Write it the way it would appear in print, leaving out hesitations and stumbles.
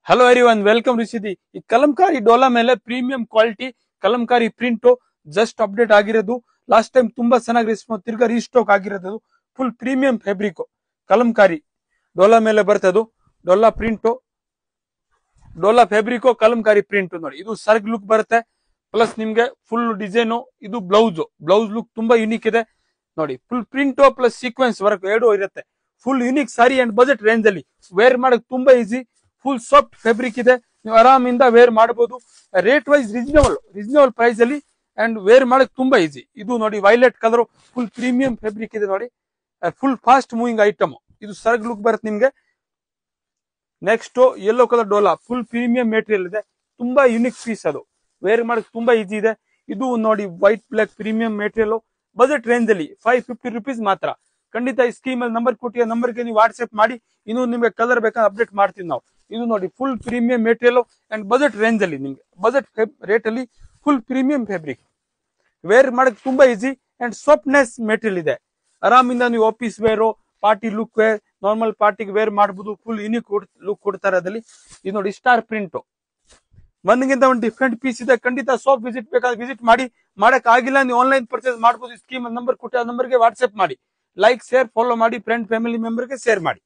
Hello everyone, welcome ರಿಷಿದಿ. ಈ ಕಲಂಕಾರಿ ಡೋಲಾ ಮೇಲೆ premium quality kalamkari print just update ಆಗಿರೋದು. ಲಾಸ್ಟ್ ಟೈಮ್ ತುಂಬಾ ಚೆನ್ನಾಗಿ ರೆಸ್ಪಾನ್ಸ್, ತಿರ್ಗಾ ರೀಸ್ಟಾಕ್ ಆಗಿರೋದು. Full premium fabric kalamkari dola ಮೇಲೆ ಬರ್ತದು. Dola print, dola fabric kalamkari print ನೋಡಿ. ಇದು ಸರ್ಗ್ ಲುಕ್ ಬರುತ್ತೆ, ಪ್ಲಸ್ ನಿಮ್ಗೆ ಫುಲ್ ಡಿಸೈನ್. ಇದು ಬ್ಲೌಸ್ ಲುಕ್ ತುಂಬಾ ಯುನಿಕ್ ಇದೆ ನೋಡಿ. Full print plus sequence work ಎರಡು ಇರುತ್ತೆ. Full unique sari and budget range ಅಲ್ಲಿ ವೇರ್ ಮಾಡಕ್ ತುಂಬಾ ಈಸಿ. ಫುಲ್ ಸಾಫ್ಟ್ ಫ್ಯಾಬ್ರಿಕ್ ಇದೆ, ನೀವು ಆರಾಮಿಂದ ವೇರ್ ಮಾಡಬಹುದು. ರೇಟ್ ವೈಸ್ ರೀಸನಬಲ್ ಪ್ರೈಸ್ ಅಲ್ಲಿ ಅಂಡ್ ವೇರ್ ಮಾಡಕ್ ತುಂಬಾ ಈಸಿ. ಇದು ನೋಡಿ violet colour, full premium fabric ಇದೆ ನೋಡಿ. Full fast moving item. ಇದು ಸರ್ಗ್ ಲುಕ್ ಬರುತ್ತೆ ನಿಮ್ಗೆ. Next yellow colour Dhola, full premium material ಇದೆ, ತುಂಬಾ ಯುನಿಕ್ ಪೀಸ್. ಅದು ವೇರ್ ಮಾಡಕ್ ತುಂಬಾ ಈಸಿ ಇದೆ. ಇದು ನೋಡಿ white black premium material, budget range ಅಲ್ಲಿ 550 rupees ಮಾತ್ರ. ಖಂಡಿತ ಈ ಸ್ಕೀಮ್ ಅಲ್ಲಿ ನಂಬರ್ ಕೊಟ್ಟಿರೋ ನಂಬರ್ಗೆ ನೀವು ವಾಟ್ಸ್ಆಪ್ ಮಾಡಿ, ಇನ್ನು ನಿಮ್ಗೆ ಕಲರ್ ಬೇಕಾದ್ರೆ ಅಪ್ಡೇಟ್ ಮಾಡ್ತೀವಿ ನಾವು. ಇದು ನೋಡಿ full premium material and budget range ಅಲ್ಲಿ, ನಿಮ್ಗೆ ಬಜೆಟ್ ರೇಟ್ ಅಲ್ಲಿ ಫುಲ್ ಪ್ರೀಮಿಯಂ ಫ್ಯಾಬ್ರಿಕ್. ವೇರ್ ಮಾಡಕ್ ತುಂಬಾ ಈಸಿ ಅಂಡ್ ಸಾಫ್ಟ್ನೆಸ್ ಮೆಟೀರಿಯಲ್ ಇದೆ. ಆರಾಮಿಂದ ನೀವು office wear, party look wear, normal ಪಾರ್ಟಿಗೆ ವೇರ್ ಮಾಡಬಹುದು. ಫುಲ್ ಯುನಿಕ್ ಲುಕ್ ಕೊಡ್ತಾರೆ ಅದಲ್ಲಿ. ಇದು ನೋಡಿ ಸ್ಟಾರ್ ಪ್ರಿಂಟ್, ಒಂದ್ಗಿಂತ ಒಂದು ಡಿಫ್ರೆಂಟ್ ಪೀಸ್ ಇದೆ. ಖಂಡಿತ ಶಾಪ್ ವಿಸಿಟ್ ಬೇಕಾದ್ರೆ ವಿಸಿಟ್ ಮಾಡಿ. ಮಾಡಕ್ ಆಗಿಲ್ಲ ನೀವು ಆನ್ಲೈನ್ ಪರ್ಚೇಸ್ ಮಾಡಬಹುದು. ಸ್ಕೀಮ್ ನಂಬರ್ ಕೊಟ್ಟ ನಂಬರ್ಗೆ ವಾಟ್ಸ್ಆಪ್ ಮಾಡಿ. ಲೈಕ್, ಶೇರ್, ಫಾಲೋ ಮಾಡಿ. ಫ್ರೆಂಡ್ ಫ್ಯಾಮಿಲಿ ಮೆಂಬರ್ಗೆ ಶೇರ್ ಮಾಡಿ.